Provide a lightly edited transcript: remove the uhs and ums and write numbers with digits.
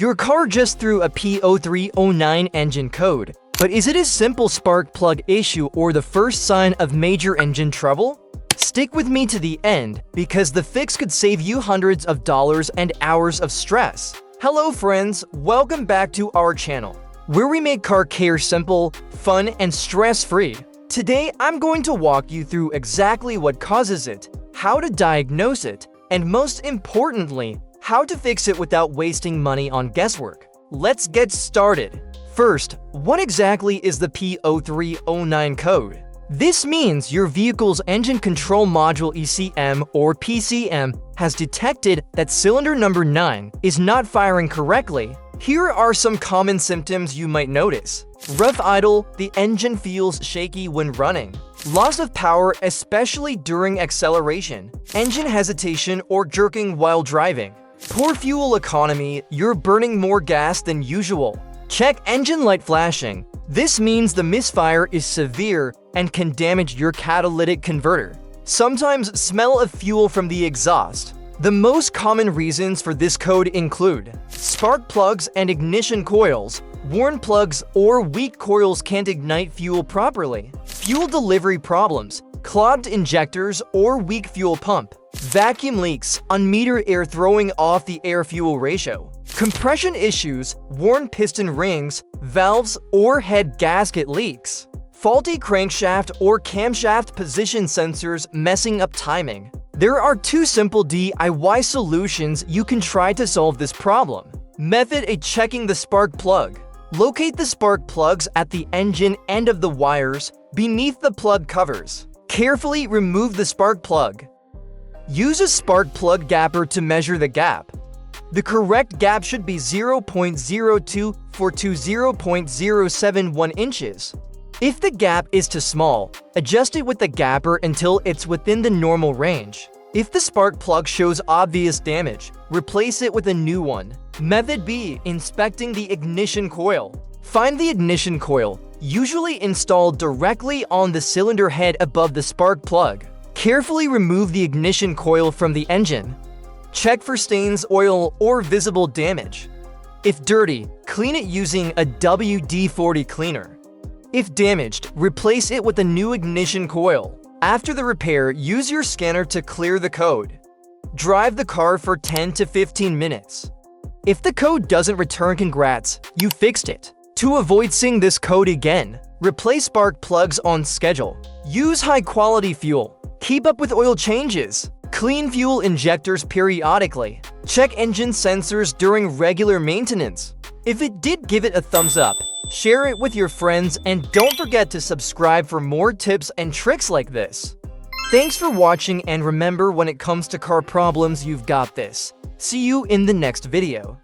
Your car just threw a P0309 engine code, but is it a simple spark plug issue or the first sign of major engine trouble? Stick with me to the end, because the fix could save you hundreds of dollars and hours of stress. Hello friends, welcome back to our channel, where we make car care simple, fun, and stress-free. Today, I'm going to walk you through exactly what causes it, how to diagnose it, and most importantly, how to fix it without wasting money on guesswork. Let's get started. First, what exactly is the P0309 code? This means your vehicle's engine control module ECM or PCM has detected that cylinder number 9 is not firing correctly. Here are some common symptoms you might notice. Rough idle, the engine feels shaky when running. Loss of power, especially during acceleration. Engine hesitation or jerking while driving. Poor fuel economy, you're burning more gas than usual. Check engine light flashing. This means the misfire is severe and can damage your catalytic converter. Sometimes smell of fuel from the exhaust. The most common reasons for this code include spark plugs and ignition coils. Worn plugs or weak coils can't ignite fuel properly. Fuel delivery problems, clogged injectors or weak fuel pump. Vacuum leaks, unmetered air throwing off the air-fuel ratio. Compression issues, worn piston rings, valves, or head gasket leaks. Faulty crankshaft or camshaft position sensors messing up timing. There are two simple DIY solutions you can try to solve this problem. Method A: checking the spark plug. Locate the spark plugs at the engine end of the wires beneath the plug covers. Carefully remove the spark plug. Use a spark plug gapper to measure the gap. The correct gap should be 0.02 to 0.071 inches. If the gap is too small, adjust it with the gapper until it's within the normal range. If the spark plug shows obvious damage, replace it with a new one. Method B: inspecting the ignition coil. Find the ignition coil, usually installed directly on the cylinder head above the spark plug. Carefully remove the ignition coil from the engine. Check for stains, oil, or visible damage. If dirty, clean it using a WD-40 cleaner. If damaged, replace it with a new ignition coil. After the repair, use your scanner to clear the code. Drive the car for 10 to 15 minutes. If the code doesn't return, congrats, you fixed it. To avoid seeing this code again, replace spark plugs on schedule. Use high-quality fuel. Keep up with oil changes. Clean fuel injectors periodically. Check engine sensors during regular maintenance. If it did, give it a thumbs up. Share it with your friends and don't forget to subscribe for more tips and tricks like this. Thanks for watching, and remember, when it comes to car problems, you've got this. See you in the next video.